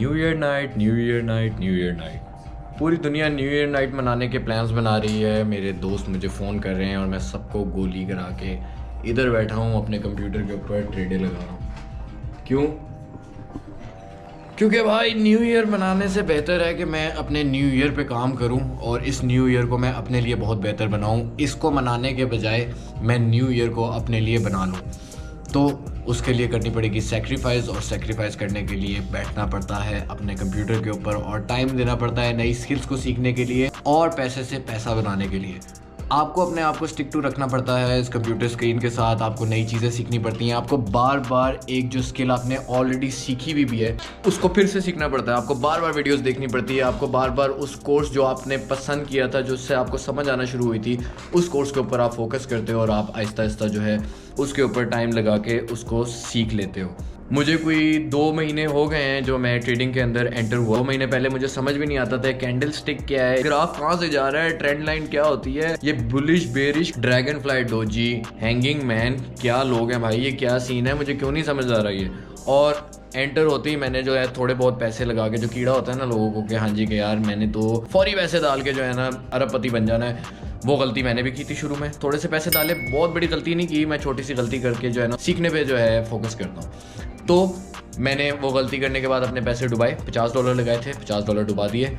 New year night, new year night, new year night. पूरी दुनिया new year night मनाने के प्लान्स बना रही है। मेरे दोस्त मुझे फ़ोन कर रहे हैं और मैं सबको गोली करा के इधर बैठा हूँ अपने कंप्यूटर के ऊपर ट्रेडे लगा रहा हूँ। क्यों? क्योंकि भाई न्यू ईयर मनाने से बेहतर है कि मैं अपने न्यू ईयर पे काम करूं और इस न्यू ईयर को मैं अपने लिए बहुत बेहतर बनाऊं। इसको मनाने के बजाय मैं न्यू ईयर को अपने लिए बना लूं, तो उसके लिए करनी पड़ेगी सेक्रीफाइस, और सेक्रीफाइस करने के लिए बैठना पड़ता है अपने कंप्यूटर के ऊपर और टाइम देना पड़ता है नई स्किल्स को सीखने के लिए और पैसे से पैसा बनाने के लिए। आपको अपने आप को स्टिक टू रखना पड़ता है इस कंप्यूटर स्क्रीन के साथ। आपको नई चीज़ें सीखनी पड़ती हैं। आपको बार बार एक जो स्किल आपने ऑलरेडी सीखी भी है उसको फिर से सीखना पड़ता है। आपको बार बार वीडियोस देखनी पड़ती है। आपको बार बार उस कोर्स जो आपने पसंद किया था, जो उससे आपको समझ आना शुरू हुई थी, उस कोर्स के ऊपर आप फोकस करते हो और आप आहिस्ता आहिस्ता जो है उसके ऊपर टाइम लगा के उसको सीख लेते हो। मुझे कोई 2 महीने हो गए हैं जो मैं ट्रेडिंग के अंदर एंटर हुआ। 2 महीने पहले मुझे समझ भी नहीं आता था कैंडल स्टिक क्या है, ग्राफ कहाँ से जा रहा है, ट्रेंड लाइन क्या होती है, ये bullish bearish dragon fly doji hanging man क्या लोग हैं भाई, ये क्या सीन है, मुझे क्यों नहीं समझ आ रहा ये। और एंटर होते ही मैंने जो है थोड़े बहुत पैसे लगा के, जो कीड़ा होता है ना लोगों को कि हाँ जी कि यार मैंने तो फौरी पैसे डाल के जो है ना अरबपति बन जाना है, वो गलती मैंने भी की थी शुरू में। थोड़े से पैसे डाले, बहुत बड़ी गलती नहीं की, मैं छोटी सी गलती करके जो है ना सीखने पे जो है फोकस करता हूँ। तो मैंने वो गलती करने के बाद अपने पैसे डुबाए, $50 लगाए थे, $50 डुबा दिए।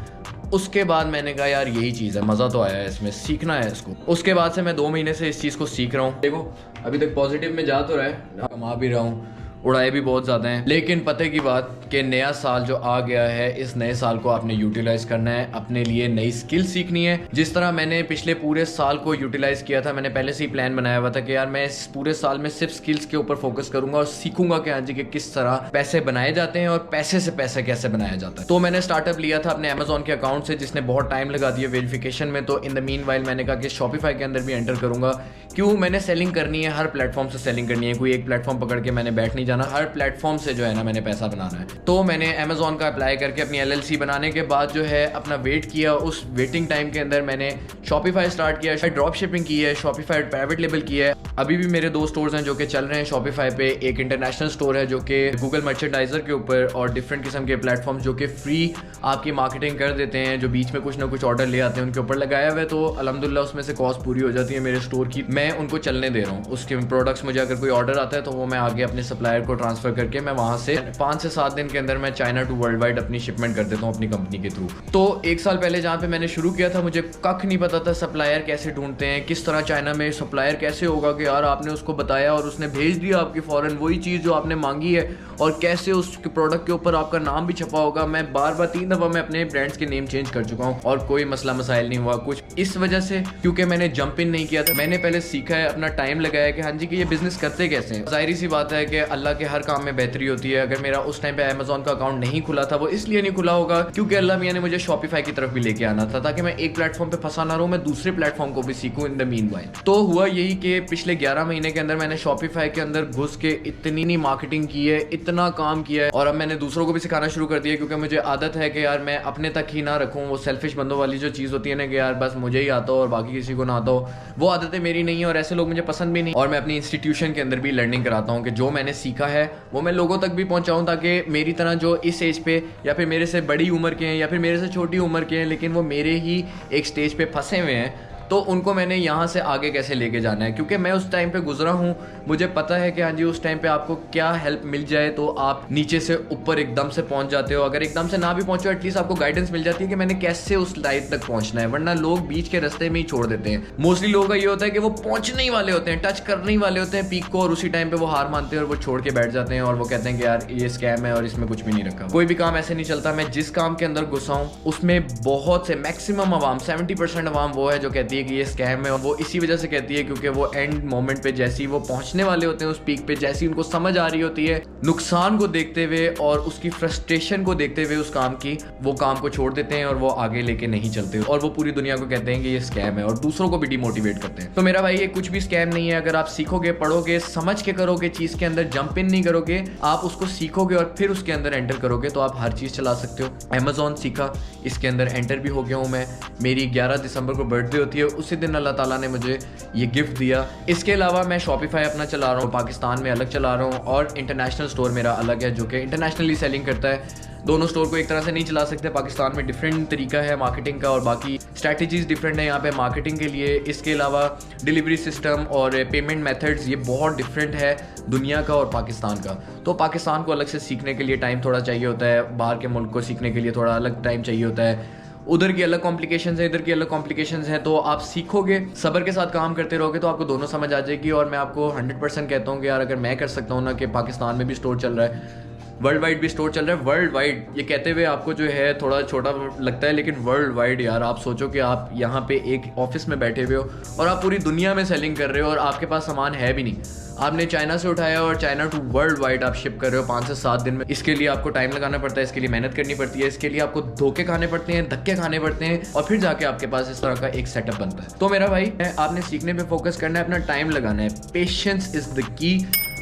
उसके बाद मैंने कहा यार यही चीज़ है, मज़ा तो आया है इसमें, सीखना है इसको। उसके बाद से मैं 2 महीने से इस चीज़ को सीख रहा हूँ। देखो अभी तक पॉजिटिव में जा तो रहा है, कमा भी रहा हूँ, उड़ाए भी बहुत ज़्यादा हैं, लेकिन पते की बात कि नया साल जो आ गया है, इस नए साल को आपने यूटिलाइज़ करना है, अपने लिए नई स्किल सीखनी है। जिस तरह मैंने पिछले पूरे साल को यूटिलाइज़ किया था, मैंने पहले से ही प्लान बनाया हुआ था कि यार मैं इस पूरे साल में सिर्फ स्किल्स के ऊपर फोकस करूंगा और सीखूंगा कि हाँ जी कि किस तरह पैसे बनाए जाते हैं और पैसे से पैसा कैसे बनाया जाता है। तो मैंने स्टार्टअप लिया था अपने अमेजोन के अकाउंट से, जिसने बहुत टाइम लगा दिया वेरिफिकेशन में। तो इन द मीन वाइल मैंने कहा कि शॉपिफाई के अंदर भी एंटर करूंगा। क्यों? मैंने सेलिंग करनी है, हर प्लेटफॉर्म से सेलिंग करनी है, कोई एक प्लेटफॉर्म पकड़ के मैंने बैठ नहीं जाना, हर प्लेटफॉर्म से जो है ना मैंने पैसा बनाना है। तो मैंने अमेजोन का अप्लाई करके अपनी LLC बनाने के बाद जो है अपना वेट किया। उस वेटिंग टाइम के अंदर मैंने शॉपिफाई स्टार्ट किया, ड्रॉप शिपिंग की है, शॉपिफाई प्राइवेट लेबल की है। अभी भी मेरे 2 स्टोर्स हैं जो कि चल रहे हैं शॉपिफाई पे। एक इंटरनेशनल स्टोर है जो कि गूगल मर्चेंडाइजर के ऊपर और डिफरेंट किस्म के प्लेटफॉर्म जो कि फ्री आपकी मार्केटिंग कर देते हैं, जो बीच में कुछ ना कुछ ऑर्डर ले आते हैं, उनके ऊपर लगाया हुआ है। तो अल्हम्दुलिल्लाह उसमें से कॉस्ट पूरी हो जाती है मेरे स्टोर की, मैं उनको चलने दे रहा हूँ। उसके प्रोडक्ट्स मुझे अगर कोई ऑर्डर आता है तो वो मैं आगे अपने सप्लायर को ट्रांसफर करके मैं वहाँ से 5 से 7 दिन के अंदर मैं चाइना टू वर्ल्ड वाइड अपनी शिपमेंट कर देता हूँ अपनी कंपनी के थ्रू। तो 1 साल पहले जहाँ पे मैंने शुरू किया था, मुझे कख नहीं पता था सप्लायर कैसे ढूंढते हैं, किस तरह चाइना में सप्लायर कैसे होगा कि यार आपने उसको बताया और उसने भेज दिया आपकी फॉरन वही चीज़ जो आपने मांगी है, और कैसे उस प्रोडक्ट के ऊपर आपका नाम भी छपा होगा। मैं बार बार 3 दफ़ा मैं अपने ब्रांड्स के नेम चेंज कर चुका हूँ और कोई मसला मसाइल नहीं हुआ कुछ, इस वजह से क्योंकि मैंने जंप इन नहीं किया था। मैंने पहले सीखा है, अपना टाइम लगाया कि हाँ जी कि ये बिजनेस करते कैसे हैं। जाहिर सी बात है कि अल्लाह के हर काम में बेहतरी होती है। अगर मेरा उस टाइम पे अमेजोन का अकाउंट नहीं खुला था, वो इसलिए नहीं खुला होगा क्योंकि अल्लाह मियां ने मुझे शॉपिफाई की तरफ भी लेके आना था, ताकि मैं एक प्लेटफॉर्म पे फंसा ना रहूं, मैं दूसरे प्लेटफॉर्म को भी सीखूं इन द मीनवाइल। तो हुआ यही कि पिछले 11 महीने के अंदर मैंने शॉपिफाई के अंदर घुस के इतनी मार्केटिंग की है, इतना काम किया है, और अब मैंने दूसरों को भी सिखाना शुरू कर दिया क्योंकि मुझे आदत है कि यार मैं अपने तक ही ना रखूं। वो सेल्फिश बंदों वाली जो चीज़ होती है ना कि यार बस मुझे ही आता हो और बाकी किसी को ना आता हो, वो आदतें मेरी नहीं है और ऐसे लोग मुझे पसंद भी नहीं। और मैं अपनी इंस्टीट्यूशन के अंदर भी लर्निंग कराता हूँ कि जो मैंने सीखा है वो मैं लोगों तक भी पहुँचाऊँ, ताकि मेरी तरह जो इस एज पे या फिर मेरे से बड़ी उम्र के हैं या फिर मेरे से छोटी उम्र के हैं लेकिन वो मेरे ही एक स्टेज पे फंसे हुए हैं, तो उनको मैंने यहाँ से आगे कैसे लेके जाना है। क्योंकि मैं उस टाइम पे गुजरा हूँ, मुझे पता है कि हाँ जी उस टाइम पे आपको क्या हेल्प मिल जाए तो आप नीचे से ऊपर एकदम से पहुँच जाते हो। अगर एकदम से ना भी पहुँचो, एटलीस्ट आपको गाइडेंस मिल जाती है कि मैंने कैसे उस लाइन तक पहुँचना है, वरना लोग बीच के रास्ते में ही छोड़ देते हैं। मोस्टली लोगों का ये होता है कि वो पहुँचने ही वाले होते हैं, टच करने ही वाले होते हैं पीक को, और उसी टाइम पे वो हार मानते हैं और वो छोड़ के बैठ जाते हैं और वो कहते हैं कि यार ये स्कैम है और इसमें कुछ भी नहीं रखा। कोई भी काम ऐसे नहीं चलता। मैं जिस काम के अंदर घुसा हूँ उसमें बहुत से मैक्सिमम अवाम 70% अवाम वो है जो कहती है कि ये स्कैम है, और वो इसी वजह से कहती है क्योंकि वो एंड मोमेंट पे जैसी वो पहुंचने वाले होते हैं उस पीक पे, जैसी उनको समझ आ रही होती है, नुकसान को देखते हुए और उसकी फ्रस्ट्रेशन को देखते हुए उस काम की, वो काम को छोड़ देते हैं और वो आगे लेके नहीं चलते और वो पूरी दुनिया को कहते हैं कि ये स्कैम है और दूसरों को भी डिमोटिवेट करते हैं। तो मेरा भाई ये कुछ भी स्कैम नहीं है। अगर आप सीखोगे, पढ़ोगे, समझ के करोगे, चीज के अंदर जंप इन नहीं करोगे, आप उसको सीखोगे और फिर उसके अंदर एंटर करोगे तो आप हर चीज चला सकते हो। अमेजोन सीखा, इसके अंदर एंटर भी हो गया हूँ मैं। मेरी 11 दिसंबर को बर्थडे होती है, उसी दिन अल्लाह ताला ने मुझे ये गिफ्ट दिया। इसके अलावा मैं शॉपिफाई अपना चला रहा हूँ, पाकिस्तान में अलग चला रहा हूँ और इंटरनेशनल स्टोर मेरा अलग है जो कि इंटरनेशनली सेलिंग करता है। दोनों स्टोर को एक तरह से नहीं चला सकते। पाकिस्तान में डिफरेंट तरीका है मार्केटिंग का और बाकी स्ट्रैटेजीज डिफरेंट है यहाँ पे मार्केटिंग के लिए। इसके अलावा डिलीवरी सिस्टम और पेमेंट मेथड्स ये बहुत डिफरेंट है दुनिया का और पाकिस्तान का। तो पाकिस्तान को अलग से सीखने के लिए टाइम थोड़ा चाहिए होता है, बाहर के मुल्क को सीखने के लिए थोड़ा अलग टाइम चाहिए होता है। उधर की अलग कॉम्प्लिकेशंस है, इधर की अलग कॉम्प्लिकेशंस है। तो आप सीखोगे, सब्र के साथ काम करते रहोगे तो आपको दोनों समझ आ जाएगी। और मैं आपको 100% कहता हूँ कि यार अगर मैं कर सकता हूँ ना कि पाकिस्तान में भी स्टोर चल रहा है, वर्ल्ड वाइड भी स्टोर चल रहा है, वर्ल्ड वाइड ये कहते हुए आपको जो है थोड़ा छोटा लगता है, लेकिन वर्ल्ड वाइड यार आप सोचो कि आप यहाँ पे एक ऑफिस में बैठे हुए हो और आप पूरी दुनिया में सेलिंग कर रहे हो और आपके पास सामान है भी नहीं, आपने चाइना से उठाया और चाइना टू वर्ल्ड वाइड आप शिप कर रहे हो 5 से 7 दिन में। इसके लिए आपको टाइम लगाना पड़ता है, इसके लिए मेहनत करनी पड़ती है, इसके लिए आपको धोखे खाने पड़ते हैं, धक्के खाने पड़ते हैं और फिर जाके आपके पास इस तरह का एक सेटअप बनता है। तो मेरा भाई आपने सीखने पे फोकस करना है, अपना टाइम लगाना है, पेशेंस इज द की।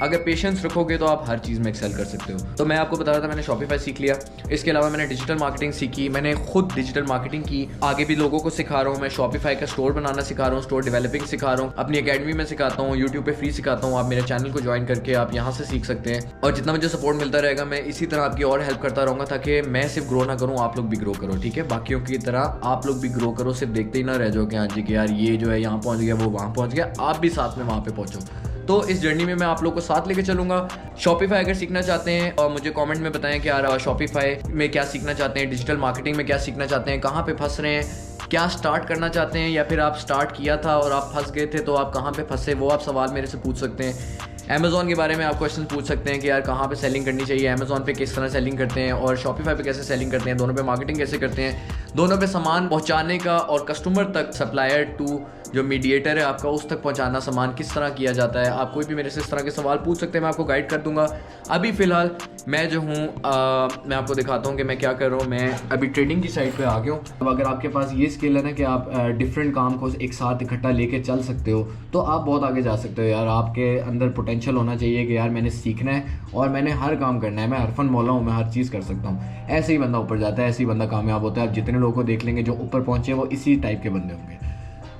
अगर पेशेंस रखोगे तो आप हर चीज़ में एक्सेल कर सकते हो। तो मैं आपको बता रहा था मैंने शॉपिफाई सीख लिया, इसके अलावा मैंने डिजिटल मार्केटिंग सीखी, मैंने खुद डिजिटल मार्केटिंग की, आगे भी लोगों को सिखा रहा हूँ। मैं शॉपिफाई का स्टोर बनाना सिखा रहा हूँ, स्टोर डेवलपिंग सिखा रहा हूँ, अपनी अकेडमी में सिखाता हूँ, यूट्यूब पे फ्री सिखाता हूँ। आप मेरे चैनल को ज्वाइन करके आप यहाँ से सीख सकते हैं और जितना मुझे सपोर्ट मिलता रहेगा मैं इसी तरह आपकी और हेल्प करता रहूँगा ताकि मैं सिर्फ ग्रो ना करूँ, आप लोग भी ग्रो करो। ठीक है, बाकियों की तरह आप लोग भी ग्रो करो, सिर्फ देखते ही ना रह जाओ कि हाँ जी कि यार ये जो है यहाँ पहुँच गया, वो वहाँ पहुँच गया, आप भी साथ में वहाँ पे पहुँचो। तो इस जर्नी में मैं आप लोग को साथ लेके चलूंगा। शॉपिफाई अगर सीखना चाहते हैं और मुझे कमेंट में बताएं कि यार शॉपिफाई में क्या सीखना चाहते हैं, डिजिटल मार्केटिंग में क्या सीखना चाहते हैं, कहाँ पे फंस रहे हैं, क्या स्टार्ट करना चाहते हैं या फिर आप स्टार्ट किया था और आप फंस गए थे तो आप कहाँ पे फंसे, वो आप सवाल मेरे से पूछ सकते हैं। अमेज़ॉन के बारे में आप क्वेश्चन पूछ सकते हैं कि यार कहाँ पे सेलिंग करनी चाहिए, अमेज़ॉन पे किस तरह सेलिंग करते हैं और शॉपिफाई पे कैसे सेलिंग करते हैं, दोनों पे मार्केटिंग कैसे करते हैं, दोनों पे सामान पहुँचाने का और कस्टमर तक सप्लायर टू जो मीडिएटर है आपका उस तक पहुंचाना सामान किस तरह किया जाता है। आप कोई भी मेरे से इस तरह के सवाल पूछ सकते हैं, मैं आपको गाइड कर दूंगा। अभी फ़िलहाल मैं जो हूँ मैं आपको दिखाता हूँ कि मैं क्या कर रहा हूँ। मैं अभी ट्रेडिंग की साइड पे आ गया हूँ। अब अगर आपके पास ये स्किल है ना कि आप डिफरेंट काम को एक साथ इकट्ठा लेके चल सकते हो तो आप बहुत आगे जा सकते हो यार। आपके अंदर पोटेंशियल होना चाहिए कि यार मैंने सीखना है और मैंने हर काम करना है, मैं हरफन मौला हूँ, मैं हर चीज़ कर सकता हूँ। ऐसे ही बंदा ऊपर जाता है, ऐसे ही बंदा कामयाब होता है। आप जितने लोगों को देख लेंगे जो ऊपर पहुँचे वो इसी टाइप के बंदे होंगे।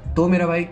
तो मेरा भाई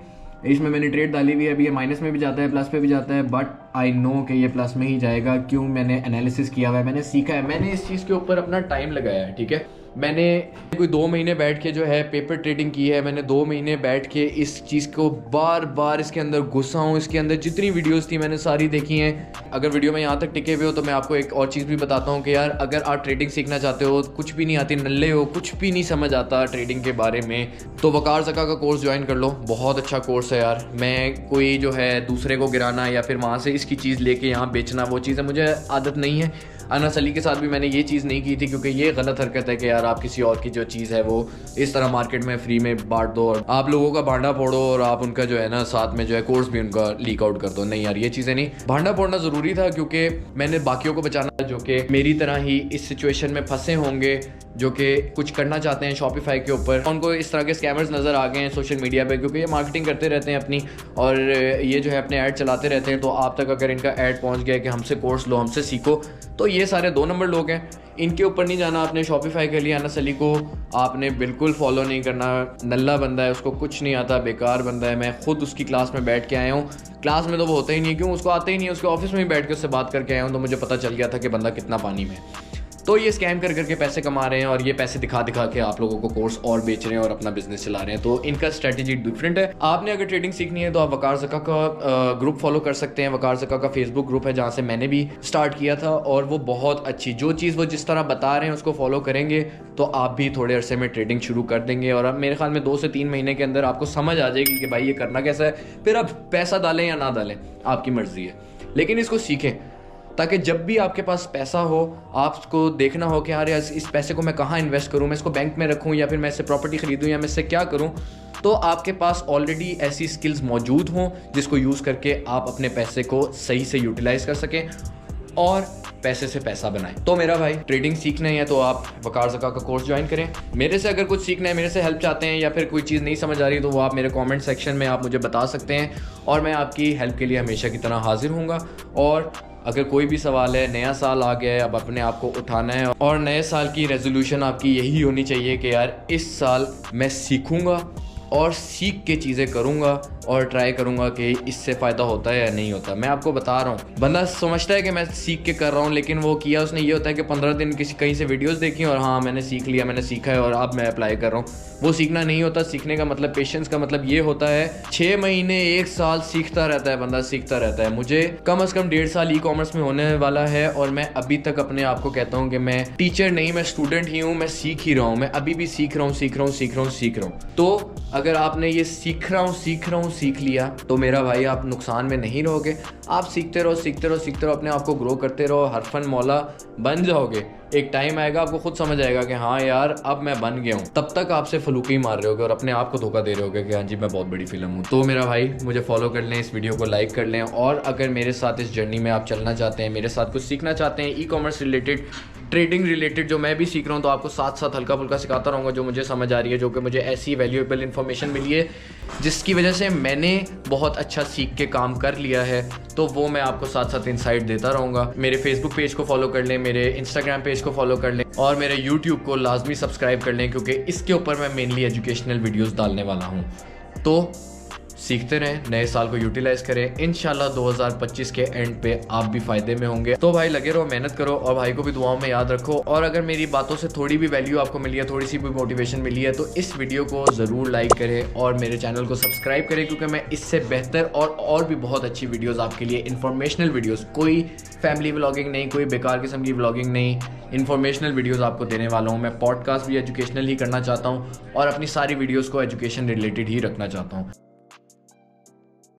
इसमें मैंने ट्रेड डाली हुई है, अभी ये माइनस में भी जाता है, प्लस पे भी जाता है, बट आई नो कि ये प्लस में ही जाएगा। क्यों? मैंने एनालिसिस किया हुआ है, मैंने सीखा है, मैंने इस चीज़ के ऊपर अपना टाइम लगाया है। ठीक है, मैंने कोई 2 महीने बैठ के जो है पेपर ट्रेडिंग की है। मैंने 2 महीने बैठ के इस चीज़ को बार बार इसके अंदर घुसा हूँ। इसके अंदर जितनी वीडियोस थी मैंने सारी देखी हैं। अगर वीडियो में यहाँ तक टिके हुए हो तो मैं आपको एक और चीज़ भी बताता हूँ कि यार अगर आप ट्रेडिंग सीखना चाहते हो, कुछ भी नहीं आती, नल्ले हो, कुछ भी नहीं समझ आता ट्रेडिंग के बारे में, तो वकार ज़का का कोर्स ज्वाइन कर लो। बहुत अच्छा कोर्स है यार। मैं कोई जो है दूसरे को गिराना या फिर वहाँ से इसकी चीज़ लेके यहाँ बेचना, वो चीज़ें मुझे आदत नहीं है। अनस अली के साथ भी मैंने ये चीज़ नहीं की थी क्योंकि ये गलत हरकत है कि यार आप किसी और की जो चीज़ है वो इस तरह मार्केट में फ्री में बांट दो और आप लोगों का भांडा फोड़ो और आप उनका जो है ना साथ में जो है कोर्स भी उनका लीक आउट कर दो। नहीं यार, ये चीज़ें नहीं। भांडा फोड़ना ज़रूरी था क्योंकि मैंने बाकियों को बचाना जो कि मेरी तरह ही इस सिचुएशन में फंसे होंगे, जो कि कुछ करना चाहते हैं शॉपिफाई के ऊपर। उनको इस तरह के स्कैमर्स नज़र आ गए हैं सोशल मीडिया पे क्योंकि ये मार्केटिंग करते रहते हैं अपनी और ये जो है अपने ऐड चलाते रहते हैं। तो आप तक अगर इनका ऐड पहुंच गया कि हमसे कोर्स लो, हमसे सीखो, तो ये सारे 2 नंबर लोग हैं। इनके ऊपर नहीं जाना आपने। शॉपिफाई के लिए अनस अली को आपने बिल्कुल फॉलो नहीं करना। नल्ला बंदा है, उसको कुछ नहीं आता, बेकार बंदा है। मैं खुद उसकी क्लास में बैठ के आया हूँ। क्लास में तो वो होता ही नहीं है, क्यों? उसको आता ही नहीं है। उसके ऑफिस में ही बैठ के उससे बात करके आया हूँ तो मुझे पता चल गया था कि बंदा कितना पानी में है। तो ये स्कैम कर करके पैसे कमा रहे हैं और ये पैसे दिखा दिखा के आप लोगों को कोर्स और बेच रहे हैं और अपना बिजनेस चला रहे हैं। तो इनका स्ट्रेटेजी डिफरेंट है। आपने अगर ट्रेडिंग सीखनी है तो आप वकार ज़का का ग्रुप फॉलो कर सकते हैं। वकार ज़का का फेसबुक ग्रुप है जहाँ से मैंने भी स्टार्ट किया था और वो बहुत अच्छी, जो चीज़ वो जिस तरह बता रहे हैं उसको फॉलो करेंगे तो आप भी थोड़े अरसे में ट्रेडिंग शुरू कर देंगे और अब मेरे ख्याल में 2 से 3 महीने के अंदर आपको समझ आ जाएगी कि भाई ये करना कैसा है। फिर आप पैसा डालें या ना डालें, आपकी मर्जी है, लेकिन इसको सीखें ताकि जब भी आपके पास पैसा हो आपको देखना हो कि यार इस पैसे को मैं कहाँ इन्वेस्ट करूँ, मैं इसको बैंक में रखूँ या फिर मैं इससे प्रॉपर्टी खरीदूँ या मैं इससे क्या करूँ। तो आपके पास ऑलरेडी ऐसी स्किल्स मौजूद हों जिसको यूज़ करके आप अपने पैसे को सही से यूटिलाइज कर सकें और पैसे से पैसा बनाएं। तो मेरा भाई ट्रेडिंग सीखना है तो आप वकार ज़का का कोर्स ज्वाइन करें। मेरे से अगर कुछ सीखना है, मेरे से हेल्प चाहते हैं या फिर कोई चीज़ नहीं समझ आ रही तो वो आप मेरे कमेंट सेक्शन में आप मुझे बता सकते हैं और मैं आपकी हेल्प के लिए हमेशा की तरह हाजिर हूँगा। और अगर कोई भी सवाल है, नया साल आ गया है, अब अपने आप को उठाना है और नए साल की रेजोल्यूशन आपकी यही होनी चाहिए कि यार इस साल मैं सीखूंगा और सीख के चीज़ें करूंगा और ट्राई करूँगा कि इससे फ़ायदा होता है या नहीं होता। मैं आपको बता रहा हूँ, बंदा समझता है कि मैं सीख के कर रहा हूँ, लेकिन वो किया उसने ये होता है कि 15 दिन कहीं से वीडियोस देखी और हाँ मैंने सीख लिया, मैंने सीखा है और अब मैं अप्लाई कर रहा हूँ। वो सीखना नहीं होता। सीखने का मतलब, पेशेंस का मतलब ये होता है 6 महीने 1 साल सीखता रहता है बंदा, सीखता रहता है। मुझे कम से कम 1.5 साल ई-कॉमर्स में होने वाला है और मैं अभी तक अपने आप को कहता हूँ कि मैं टीचर नहीं, मैं स्टूडेंट ही हूँ, मैं सीख ही रहा हूँ, मैं अभी भी सीख रहा हूँ। तो अगर आपने ये सीख रहा हूँ सीख लिया तो मेरा भाई आप नुकसान में नहीं रहोगे। आप सीखते रहो, अपने आप को ग्रो करते रहो, हरफन मौला बन जाओगे। एक टाइम आएगा आपको खुद समझ आएगा कि हाँ यार अब मैं बन गया हूँ। तब तक आपसे फलूके ही मार रहे होगे और अपने आप को धोखा दे रहे होगे कि हाँ जी मैं बहुत बड़ी फिल्म हूँ। तो मेरा भाई मुझे फॉलो कर लें, इस वीडियो को लाइक कर लें, और अगर मेरे साथ इस जर्नी में आप चलना चाहते हैं, मेरे साथ कुछ सीखना चाहते हैं, ई-कॉमर्स रिलेटेड, ट्रेडिंग रिलेटेड जो मैं भी सीख रहा हूँ, तो आपको साथ साथ हल्का फुल्का सिखाता रहूँगा जो मुझे समझ आ रही है, जो कि मुझे ऐसी वैल्यूएबल इन्फॉर्मेशन मिली है जिसकी वजह से मैंने बहुत अच्छा सीख के काम कर लिया है। तो वो मैं आपको साथ साथ इनसाइट देता रहूँगा। मेरे फेसबुक पेज को फॉलो कर लें, मेरे इंस्टाग्राम पेज को फॉलो कर लें और मेरे यूट्यूब को लाजमी सब्सक्राइब कर लें, क्योंकि इसके ऊपर मैं मेनली एजुकेशनल वीडियोस डालने वाला हूँ। तो सीखते रहें, नए साल को यूटिलाइज करें। इंशाल्लाह 2025 के एंड पे आप भी फायदे में होंगे। तो भाई लगे रहो, मेहनत करो और भाई को भी दुआओं में याद रखो। और अगर मेरी बातों से थोड़ी भी वैल्यू आपको मिली है, थोड़ी सी भी मोटिवेशन मिली है, तो इस वीडियो को ज़रूर लाइक करें और मेरे चैनल को सब्सक्राइब करें, क्योंकि मैं इससे बेहतर और भी बहुत अच्छी वीडियोज़ आपके लिए, इंफॉर्मेशनल वीडियोज़, कोई फैमिली व्लॉगिंग नहीं, कोई बेकार किस्म की व्लॉगिंग नहीं, इन्फॉर्मेशनल वीडियोस आपको देने वाला हूँ। मैं पॉडकास्ट भी एजुकेशनल ही करना चाहता हूँ और अपनी सारी वीडियोस को एजुकेशन रिलेटेड ही रखना चाहता हूँ।